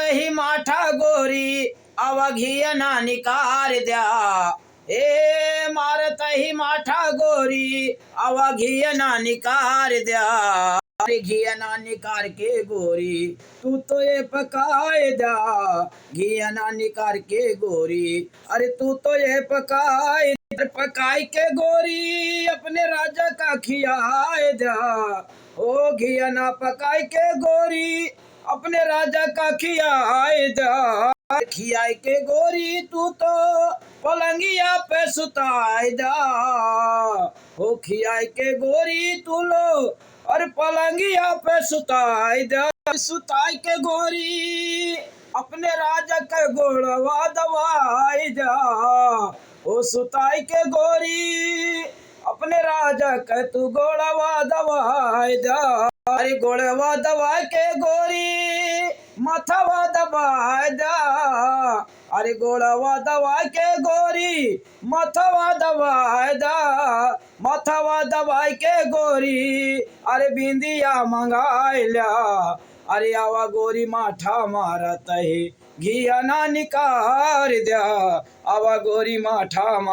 ही माठा गोरी अवघिय ना निकार द्या। ए मारत ही माठा गोरी अवघिय ना निकार द्या। अरे घिया ना निकार के गोरी तू तो ये पकाए द्या। घिया ना निकार के गोरी अरे तू तो ये पकाए पकाई के गोरी अपने राजा का खियाए द्या। ओ घिया ना पकाई के गोरी अपने राजा का खियाए द्या। खियाई के गोरी तू तो पलंगिया पे सुताए दा। हो खियाई के गोरी तू लो और पलंगिया पे सुताए दा। सुताई के गोरी अपने राजा के गोड़वा दवाई जा। ओ सुताई के गोरी अपने राजा के तू गोड़वा दवाई जा। अरे गोड़वा दवा के गोरी मथवा दबाए दा। अरे गोड़वा दवा के गोरी मथवा दबाए दा। मथवा दवाई के गोरी अरे बिंदिया मंगाए ल्या। अरे आवा गोरी माठा मारत ही घिया ना निकार द्या। आवा गोरी माठा मार